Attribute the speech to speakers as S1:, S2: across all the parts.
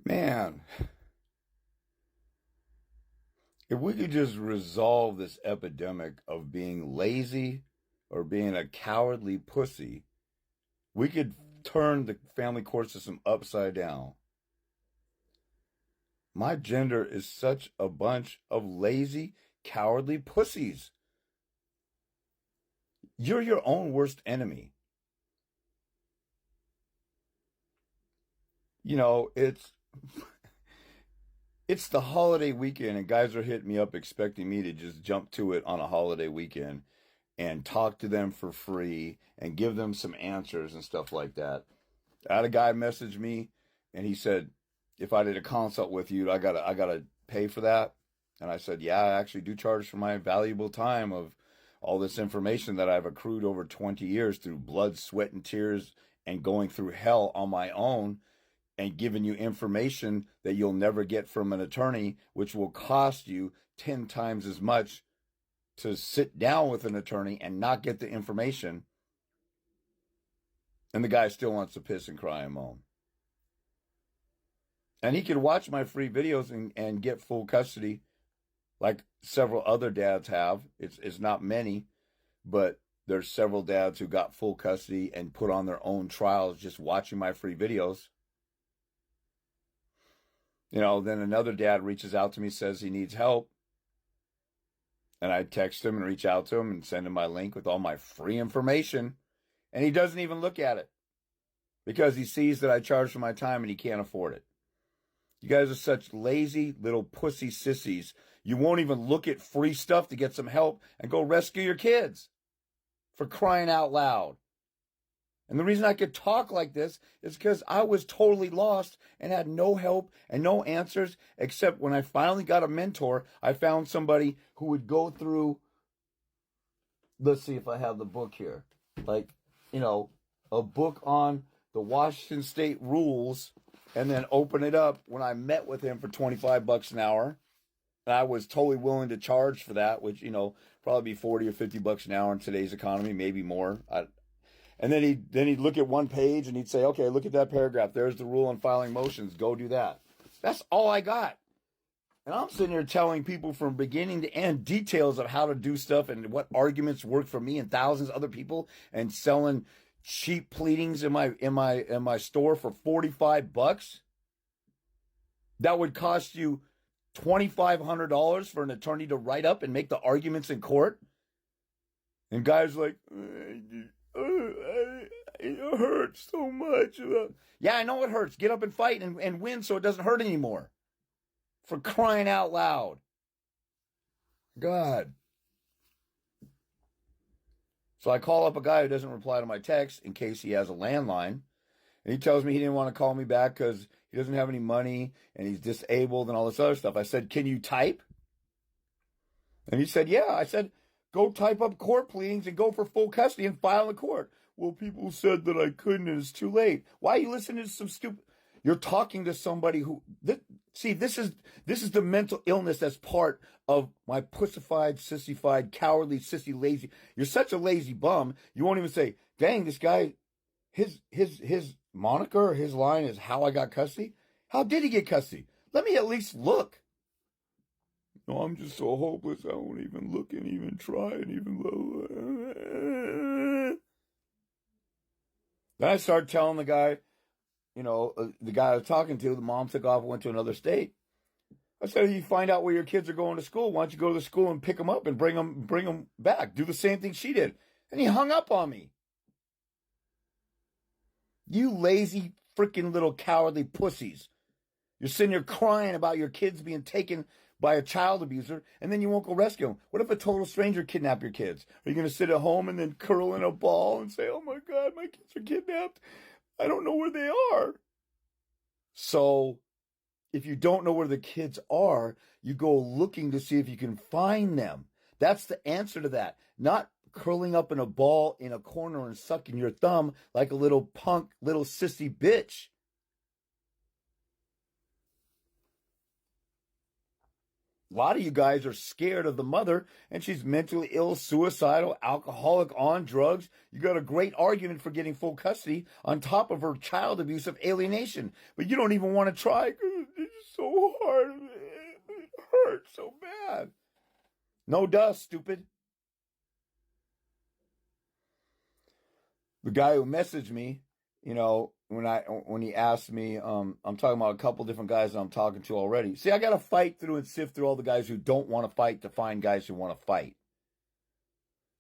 S1: Man, if we could just resolve this epidemic of being lazy or being a cowardly pussy, we could turn the family court system upside down. My gender is such a bunch of lazy, cowardly pussies. You're your own worst enemy. You know, it's the holiday weekend and guys are hitting me up expecting me to just jump to it on a holiday weekend and talk to them for free and give them some answers and stuff like that. I had a guy message me and he said, if I did a consult with you, I gotta pay for that. And I said, yeah, I actually do charge for my valuable time of all this information that I've accrued over 20 years through blood, sweat, and tears and going through hell on my own and giving you information that you'll never get from an attorney, which will cost you 10 times as much to sit down with an attorney and not get the information. And the guy still wants to piss and cry and moan. And he could watch my free videos and get full custody like several other dads have. It's not many, but there's several dads who got full custody and put on their own trials just watching my free videos. You know, then another dad reaches out to me, says he needs help. And I text him and reach out to him and send him my link with all my free information. And he doesn't even look at it because he sees that I charge for my time and he can't afford it. You guys are such lazy little pussy sissies. You won't even look at free stuff to get some help and go rescue your kids, for crying out loud. And the reason I could talk like this is because I was totally lost and had no help and no answers, except when I finally got a mentor, I found somebody who would go through, let's see if I have the book here, like, you know, a book on the Washington State rules, and then open it up when I met with him for $25 an hour. And I was totally willing to charge for that, which, you know, probably be 40 or $50 an hour in today's economy, maybe more. And then he'd look at one page and he'd say, okay, look at that paragraph. There's the rule on filing motions. Go do that. That's all I got. And I'm sitting here telling people from beginning to end details of how to do stuff and what arguments work for me and thousands of other people, and selling cheap pleadings in my store for $45. That would cost you $2,500 for an attorney to write up and make the arguments in court. And guys like, it hurts so much. Yeah, I know it hurts. Get up and fight and win so it doesn't hurt anymore. For crying out loud. God. So I call up a guy who doesn't reply to my text in case he has a landline. And he tells me he didn't want to call me back because he doesn't have any money and he's disabled and all this other stuff. I said, can you type? And he said, yeah. I said, go type up court pleadings and go for full custody and file in court. Well, people said that I couldn't and it's too late. Why are you listening to some stupid... You're talking to somebody who... This is the mental illness that's part of my pussified, sissified, cowardly, sissy, lazy... You're such a lazy bum, you won't even say, dang, this guy... His moniker or his line is how I got custody. How did he get custody? Let me at least look. No, I'm just so hopeless. I won't even look and even try and even look. Then I start telling the guy, you know, the guy I was talking to, the mom took off and went to another state. I said, you find out where your kids are going to school. Why don't you go to the school and pick them up and bring them back? Do the same thing she did. And he hung up on me. You lazy freaking little cowardly pussies. You're sitting here crying about your kids being taken by a child abuser, and then you won't go rescue them. What if a total stranger kidnapped your kids? Are you going to sit at home and then curl in a ball and say, oh my God, my kids are kidnapped? I don't know where they are. So if you don't know where the kids are, you go looking to see if you can find them. That's the answer to that. Not curling up in a ball in a corner and sucking your thumb like a little punk, little sissy bitch. A lot of you guys are scared of the mother, and she's mentally ill, suicidal, alcoholic, on drugs. You got a great argument for getting full custody on top of her child abuse of alienation. But you don't even want to try because part of it. It hurts so bad. No dust, stupid. The guy who messaged me, when he asked me, I'm talking about a couple different guys that I'm talking to already. See, I got to fight through and sift through all the guys who don't want to fight to find guys who want to fight.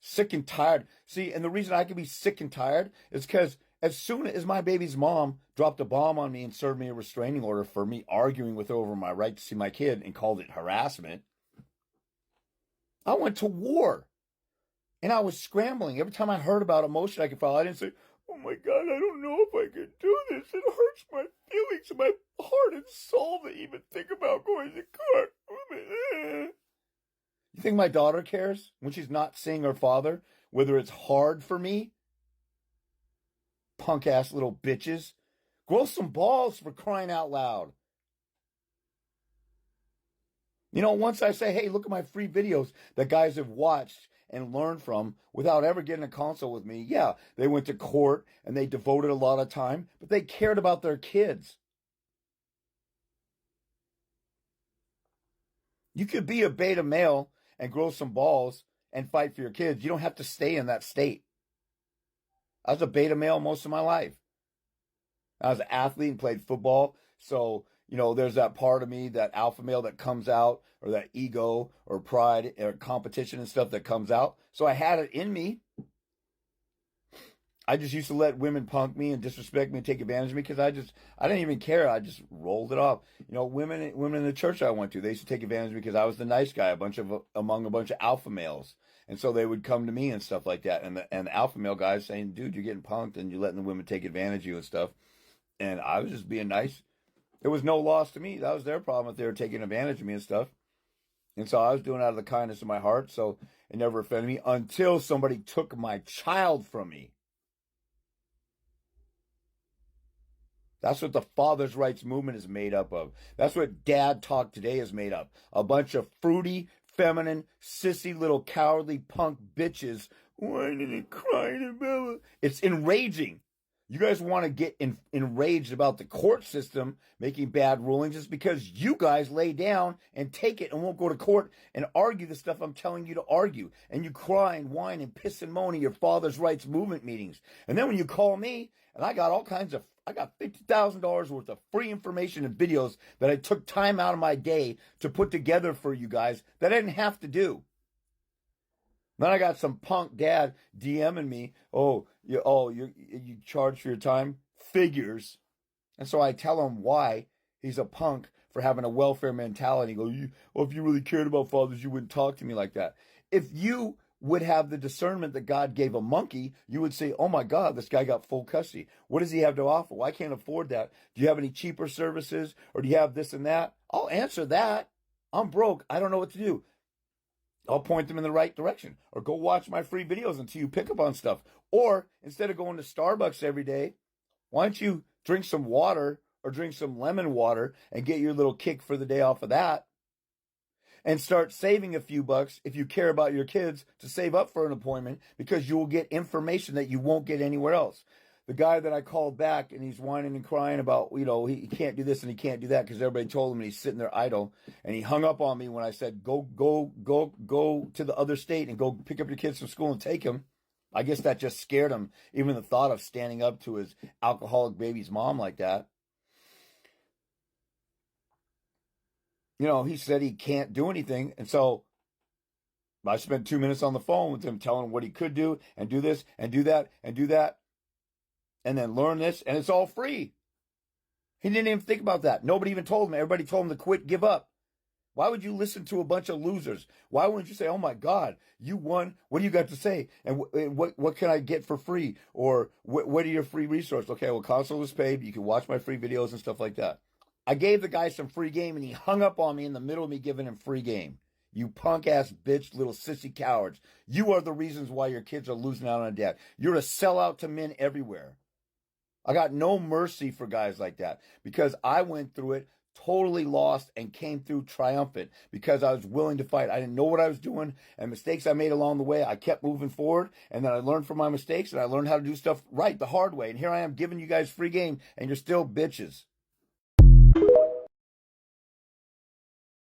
S1: Sick and tired. See, and the reason I can be sick and tired is because as soon as my baby's mom dropped a bomb on me and served me a restraining order for me arguing with her over my right to see my kid and called it harassment, I went to war. And I was scrambling. Every time I heard about a motion I could file, I didn't say, oh my God, I don't know if I can do this. It hurts my feelings and my heart and soul to even think about going to court. You think my daughter cares when she's not seeing her father, whether it's hard for me? Punk ass little bitches. Grow some balls, for crying out loud. Once I say, hey, look at my free videos that guys have watched and learned from without ever getting a consult with me. Yeah, they went to court and they devoted a lot of time, but they cared about their kids. You could be a beta male and grow some balls and fight for your kids. You don't have to stay in that state. I was a beta male most of my life. I was an athlete and played football. So, there's that part of me, that alpha male that comes out, or that ego or pride or competition and stuff that comes out. So I had it in me. I just used to let women punk me and disrespect me and take advantage of me because I didn't even care. I just rolled it off. Women in the church I went to, they used to take advantage of me because I was the nice guy, among a bunch of alpha males. And so they would come to me and stuff like that. And the alpha male guys saying, dude, you're getting punked and you're letting the women take advantage of you and stuff. And I was just being nice. It was no loss to me. That was their problem if they were taking advantage of me and stuff. And so I was doing it out of the kindness of my heart. So it never offended me until somebody took my child from me. That's what the father's rights movement is made up of. That's what Dad Talk Today is made up. A bunch of fruity, feminine, sissy little cowardly punk bitches whining and crying about it. It's enraging. You guys want to get enraged about the court system making bad rulings just because you guys lay down and take it and won't go to court and argue the stuff I'm telling you to argue. And you cry and whine and piss and moan at your father's rights movement meetings. And then when you call me, and I got $50,000 worth of free information and videos that I took time out of my day to put together for you guys that I didn't have to do. Then I got some punk dad DMing me, you charge for your time? Figures. And so I tell him why he's a punk for having a welfare mentality. He goes, if you really cared about fathers, you wouldn't talk to me like that. If you would have the discernment that God gave a monkey, you would say, oh my God, this guy got full custody. What does he have to offer? Well, I can't afford that. Do you have any cheaper services? Or do you have this and that? I'll answer that. I'm broke. I don't know what to do. I'll point them in the right direction. Or go watch my free videos until you pick up on stuff. Or instead of going to Starbucks every day, why don't you drink some water or drink some lemon water and get your little kick for the day off of that? And start saving a few bucks if you care about your kids to save up for an appointment, because you will get information that you won't get anywhere else. The guy that I called back and he's whining and crying about, he can't do this and he can't do that because everybody told him, and he's sitting there idle. And he hung up on me when I said, go to the other state and go pick up your kids from school and take them. I guess that just scared him, even the thought of standing up to his alcoholic baby's mom like that. He said he can't do anything. And so I spent 2 minutes on the phone with him telling him what he could do and do this and do that and do that. And then learn this, and it's all free. He didn't even think about that. Nobody even told him. Everybody told him to quit, give up. Why would you listen to a bunch of losers? Why wouldn't you say, oh my God, you won. What do you got to say? And what can I get for free? Or what are your free resources? Okay, well, console is paid. You can watch my free videos and stuff like that. I gave the guy some free game, and he hung up on me in the middle of me giving him free game. You punk-ass bitch, little sissy cowards. You are the reasons why your kids are losing out on dad. You're a sellout to men everywhere. I got no mercy for guys like that because I went through it totally lost and came through triumphant because I was willing to fight. I didn't know what I was doing, and mistakes I made along the way, I kept moving forward, and then I learned from my mistakes, and I learned how to do stuff right the hard way. And here I am giving you guys free game, and you're still bitches.